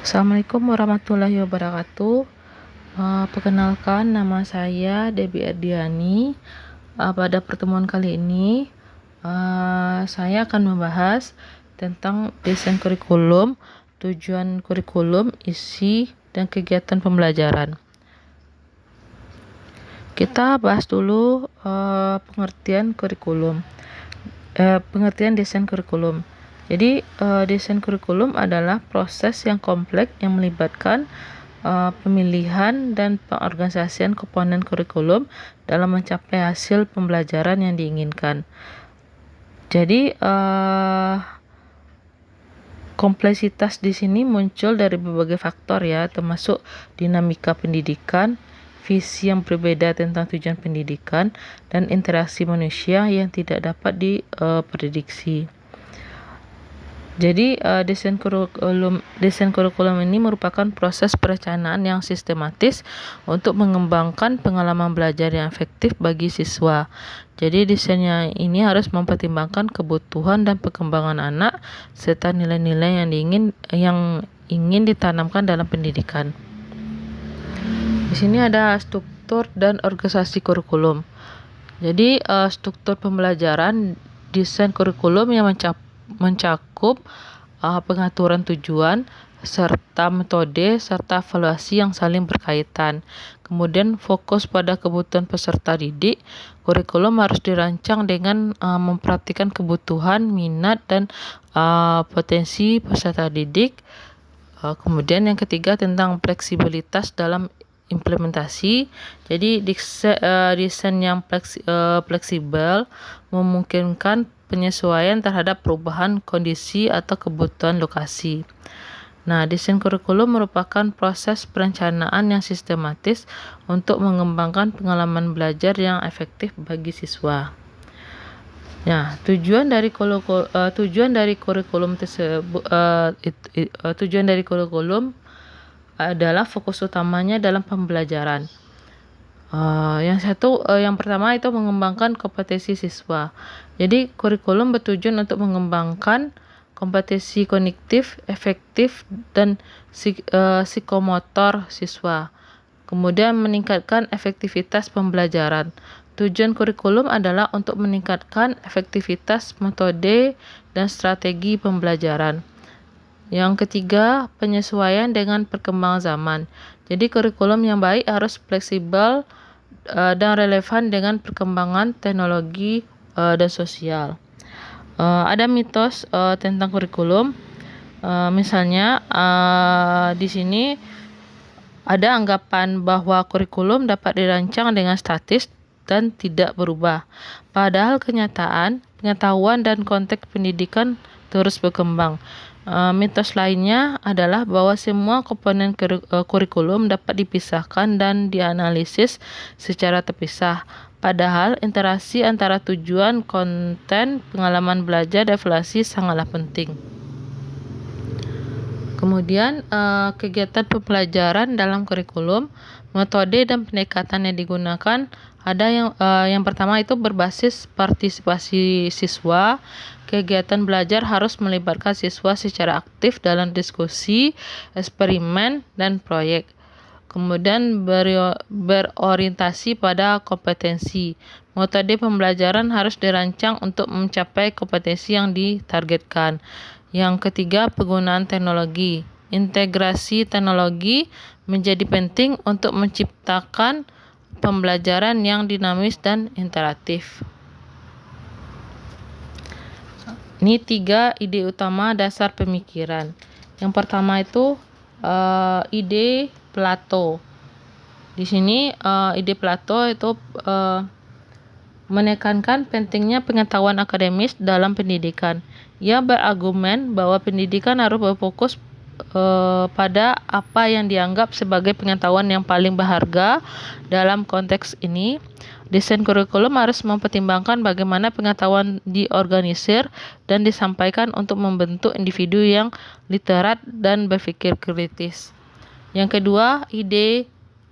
Assalamualaikum warahmatullahi wabarakatuh. Perkenalkan, nama saya Debbie Ardiani. Pada pertemuan kali ini, saya akan membahas tentang desain kurikulum, tujuan kurikulum, isi, dan kegiatan pembelajaran. Kita bahas dulu pengertian kurikulum, pengertian desain kurikulum. Jadi, desain kurikulum adalah proses yang kompleks yang melibatkan pemilihan dan pengorganisasian komponen kurikulum dalam mencapai hasil pembelajaran yang diinginkan. Jadi, kompleksitas di sini muncul dari berbagai faktor ya, termasuk dinamika pendidikan, visi yang berbeda tentang tujuan pendidikan, dan interaksi manusia yang tidak dapat diprediksi. Jadi, desain kurikulum ini merupakan proses perencanaan yang sistematis untuk mengembangkan pengalaman belajar yang efektif bagi siswa. Jadi, desainnya ini harus mempertimbangkan kebutuhan dan perkembangan anak serta nilai-nilai yang ingin ditanamkan dalam pendidikan. Di sini ada struktur dan organisasi kurikulum. Jadi, struktur pembelajaran desain kurikulum yang mencakup pengaturan tujuan serta metode serta evaluasi yang saling berkaitan. Kemudian fokus pada kebutuhan peserta didik. Kurikulum harus dirancang dengan memperhatikan kebutuhan, minat, dan potensi peserta didik. Kemudian yang ketiga tentang fleksibilitas dalam implementasi. Jadi desain yang fleksibel memungkinkan penyesuaian terhadap perubahan kondisi atau kebutuhan lokasi. Nah, desain kurikulum merupakan proses perencanaan yang sistematis untuk mengembangkan pengalaman belajar yang efektif bagi siswa. Nah, tujuan dari kurikulum adalah fokus utamanya dalam pembelajaran. Yang pertama itu mengembangkan kompetensi siswa. Jadi kurikulum bertujuan untuk mengembangkan kompetensi kognitif, efektif, dan psikomotor siswa. Kemudian meningkatkan efektivitas pembelajaran. Tujuan kurikulum adalah untuk meningkatkan efektivitas metode dan strategi pembelajaran. Yang ketiga, penyesuaian dengan perkembangan zaman. Jadi kurikulum yang baik harus fleksibel dan relevan dengan perkembangan teknologi dan sosial. Ada mitos tentang kurikulum. Misalnya di sini ada anggapan bahwa kurikulum dapat dirancang dengan statis dan tidak berubah. Padahal pengetahuan dan konteks pendidikan terus berkembang. Mitos lainnya adalah bahwa semua komponen kurikulum dapat dipisahkan dan dianalisis secara terpisah. Padahal interaksi antara tujuan, konten, pengalaman belajar, dan evaluasi sangatlah penting. Kemudian kegiatan pembelajaran dalam kurikulum, metode dan pendekatan yang digunakan ada yang pertama itu berbasis partisipasi siswa. Kegiatan belajar harus melibatkan siswa secara aktif dalam diskusi, eksperimen, dan proyek. Kemudian berorientasi pada kompetensi. Metode pembelajaran harus dirancang untuk mencapai kompetensi yang ditargetkan. Yang ketiga, penggunaan teknologi. Integrasi teknologi menjadi penting untuk menciptakan pembelajaran yang dinamis dan interaktif. Ini 3 ide utama dasar pemikiran. Yang pertama itu ide Plato. Di sini ide Plato itu menekankan pentingnya pengetahuan akademis dalam pendidikan. Ia berargumen bahwa pendidikan harus berfokus pada apa yang dianggap sebagai pengetahuan yang paling berharga. Dalam konteks ini, desain kurikulum harus mempertimbangkan bagaimana pengetahuan diorganisir dan disampaikan untuk membentuk individu yang literat dan berpikir kritis. Yang kedua, ide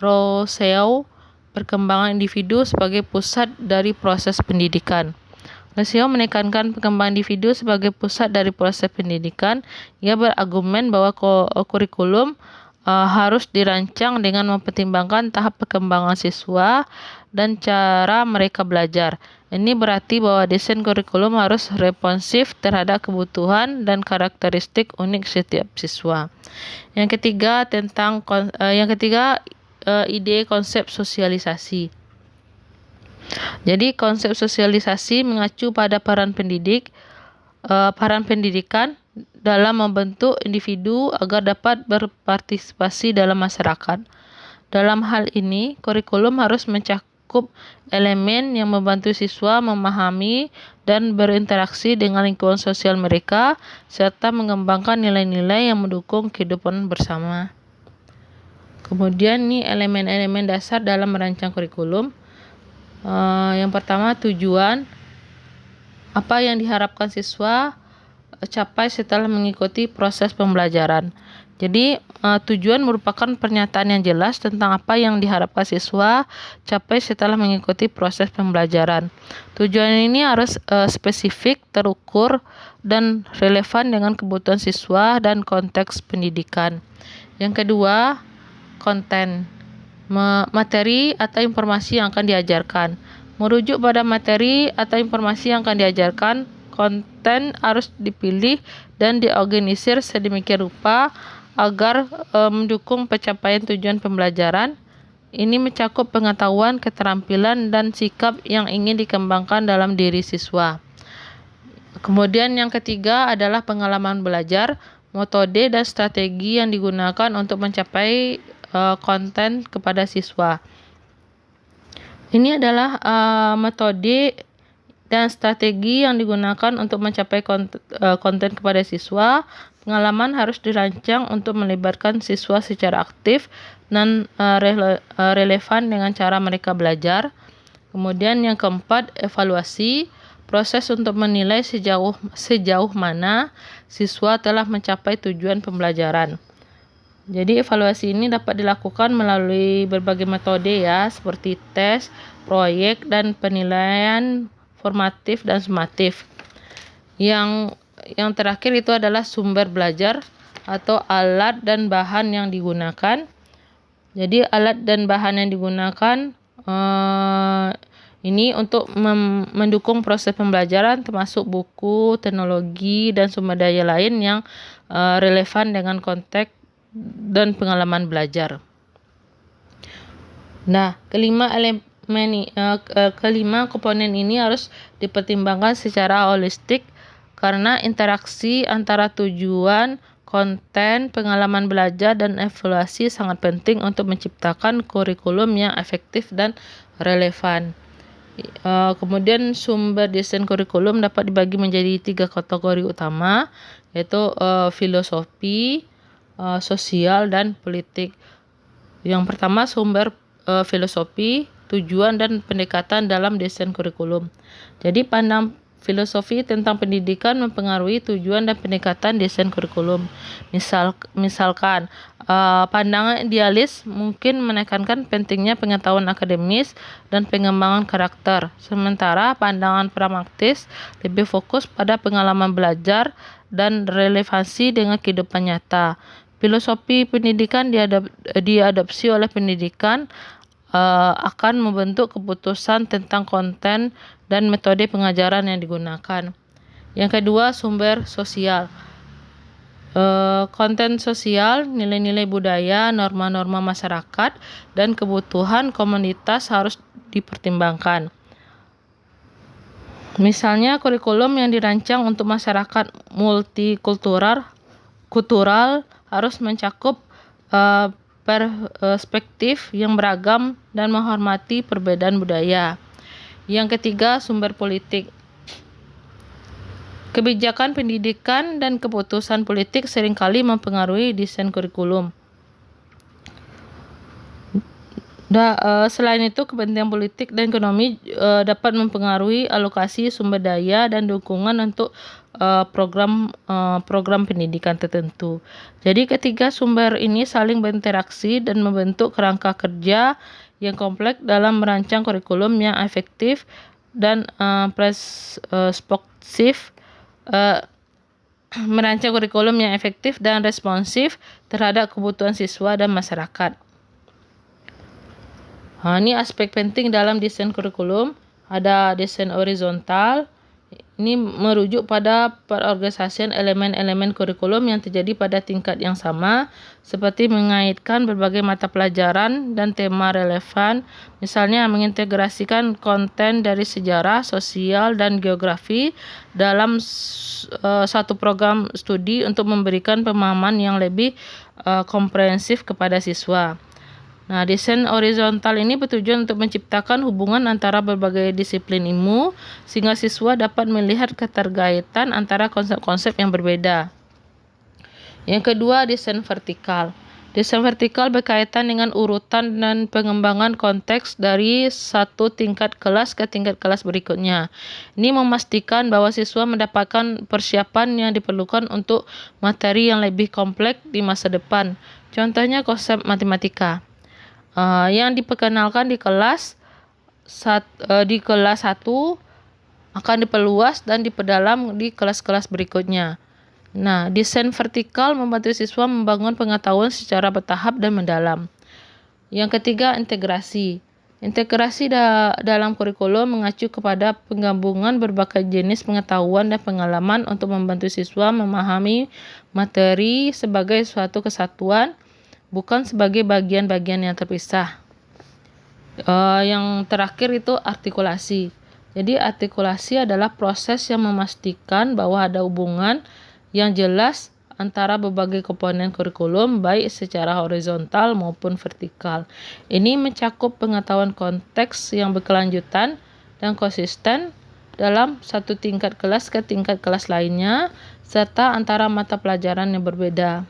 Rousseau, perkembangan individu sebagai pusat dari proses pendidikan. Lesio menekankan perkembangan individu sebagai pusat dari proses pendidikan. Ia berargumen bahwa kurikulum harus dirancang dengan mempertimbangkan tahap perkembangan siswa dan cara mereka belajar. Ini berarti bahwa desain kurikulum harus responsif terhadap kebutuhan dan karakteristik unik setiap siswa. Yang ketiga ide konsep sosialisasi. Jadi konsep sosialisasi mengacu pada peran pendidikan dalam membentuk individu agar dapat berpartisipasi dalam masyarakat. Dalam hal ini, kurikulum harus mencakup elemen yang membantu siswa memahami dan berinteraksi dengan lingkungan sosial mereka, serta mengembangkan nilai-nilai yang mendukung kehidupan bersama. Kemudian nih elemen-elemen dasar dalam merancang kurikulum. Yang pertama, tujuan. Apa yang diharapkan siswa capai setelah mengikuti proses pembelajaran. Jadi tujuan merupakan pernyataan yang jelas tentang apa yang diharapkan siswa capai setelah mengikuti proses pembelajaran. Tujuan ini harus spesifik, terukur, dan relevan dengan kebutuhan siswa dan konteks pendidikan. Yang kedua, konten. Materi atau informasi yang akan diajarkan. Merujuk pada materi atau informasi yang akan diajarkan, konten harus dipilih dan diorganisir sedemikian rupa agar mendukung pencapaian tujuan pembelajaran. Ini mencakup pengetahuan, keterampilan, dan sikap yang ingin dikembangkan dalam diri siswa. Kemudian yang ketiga adalah pengalaman belajar, metode dan strategi yang digunakan untuk mencapai konten kepada siswa. Ini adalah metode dan strategi yang digunakan untuk mencapai konten kepada siswa. Pengalaman harus dirancang untuk melibatkan siswa secara aktif dan relevan dengan cara mereka belajar. Kemudian yang keempat, evaluasi. Proses untuk menilai sejauh mana siswa telah mencapai tujuan pembelajaran. Jadi evaluasi ini dapat dilakukan melalui berbagai metode ya, seperti tes, proyek, dan penilaian formatif dan sumatif. Yang terakhir itu adalah sumber belajar atau alat dan bahan yang digunakan. Jadi alat dan bahan yang digunakan ini untuk mendukung proses pembelajaran, termasuk buku, teknologi, dan sumber daya lain yang relevan dengan konteks dan pengalaman belajar. Nah, kelima komponen ini harus dipertimbangkan secara holistik karena interaksi antara tujuan, konten, pengalaman belajar, dan evaluasi sangat penting untuk menciptakan kurikulum yang efektif dan relevan. Kemudian sumber desain kurikulum dapat dibagi menjadi 3 kategori utama, yaitu filosofi, sosial, dan politik. Yang pertama, sumber filosofi, tujuan, dan pendekatan dalam desain kurikulum. Jadi pandang filosofi tentang pendidikan mempengaruhi tujuan dan pendekatan desain kurikulum. Misalkan pandangan idealis mungkin menekankan pentingnya pengetahuan akademis dan pengembangan karakter, sementara pandangan pragmatis lebih fokus pada pengalaman belajar dan relevansi dengan kehidupan nyata. Filosofi pendidikan diadopsi oleh pendidikan akan membentuk keputusan tentang konten dan metode pengajaran yang digunakan. Yang kedua, sumber sosial. Konten sosial, nilai-nilai budaya, norma-norma masyarakat, dan kebutuhan komunitas harus dipertimbangkan. Misalnya, kurikulum yang dirancang untuk masyarakat multikultural harus mencakup perspektif yang beragam dan menghormati perbedaan budaya. Yang ketiga, sumber politik. Kebijakan pendidikan dan keputusan politik seringkali mempengaruhi desain kurikulum. Selain itu, kepentingan politik dan ekonomi dapat mempengaruhi alokasi sumber daya dan dukungan untuk program pendidikan tertentu. Jadi ketiga sumber ini saling berinteraksi dan membentuk kerangka kerja yang kompleks dalam merancang kurikulum yang efektif dan perspektif merancang kurikulum yang efektif dan responsif terhadap kebutuhan siswa dan masyarakat. Ini aspek penting dalam desain kurikulum. Ada desain horizontal. Ini merujuk pada perorganisasian elemen-elemen kurikulum yang terjadi pada tingkat yang sama, seperti mengaitkan berbagai mata pelajaran dan tema relevan, misalnya mengintegrasikan konten dari sejarah, sosial, dan geografi dalam satu program studi untuk memberikan pemahaman yang lebih komprehensif kepada siswa. Nah, desain horizontal ini bertujuan untuk menciptakan hubungan antara berbagai disiplin ilmu sehingga siswa dapat melihat keterkaitan antara konsep-konsep yang berbeda. Yang kedua, desain vertikal. Desain vertikal berkaitan dengan urutan dan pengembangan konteks dari satu tingkat kelas ke tingkat kelas berikutnya. Ini memastikan bahwa siswa mendapatkan persiapan yang diperlukan untuk materi yang lebih kompleks di masa depan. Contohnya konsep matematika. Yang diperkenalkan di kelas 1 akan diperluas dan diperdalam di kelas-kelas berikutnya. Nah, desain vertikal membantu siswa membangun pengetahuan secara bertahap dan mendalam. Yang ketiga, integrasi. Integrasi dalam kurikulum mengacu kepada penggabungan berbagai jenis pengetahuan dan pengalaman untuk membantu siswa memahami materi sebagai suatu kesatuan, bukan sebagai bagian-bagian yang terpisah. Yang terakhir itu artikulasi. Jadi artikulasi adalah proses yang memastikan bahwa ada hubungan yang jelas antara berbagai komponen kurikulum baik secara horizontal maupun vertikal. Ini mencakup pengetahuan konteks yang berkelanjutan dan konsisten dalam satu tingkat kelas ke tingkat kelas lainnya serta antara mata pelajaran yang berbeda.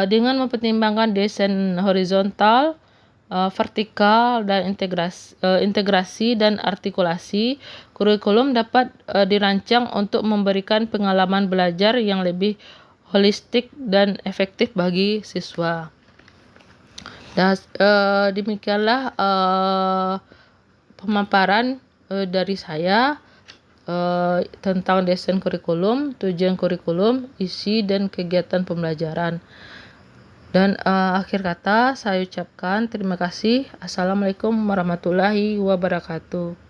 Dengan mempertimbangkan desain horizontal, vertikal, dan integrasi dan artikulasi, kurikulum dapat dirancang untuk memberikan pengalaman belajar yang lebih holistik dan efektif bagi siswa. Demikianlah pemaparan dari saya tentang desain kurikulum, tujuan kurikulum, isi dan kegiatan pembelajaran. Dan akhir kata saya ucapkan terima kasih. Assalamualaikum warahmatullahi wabarakatuh.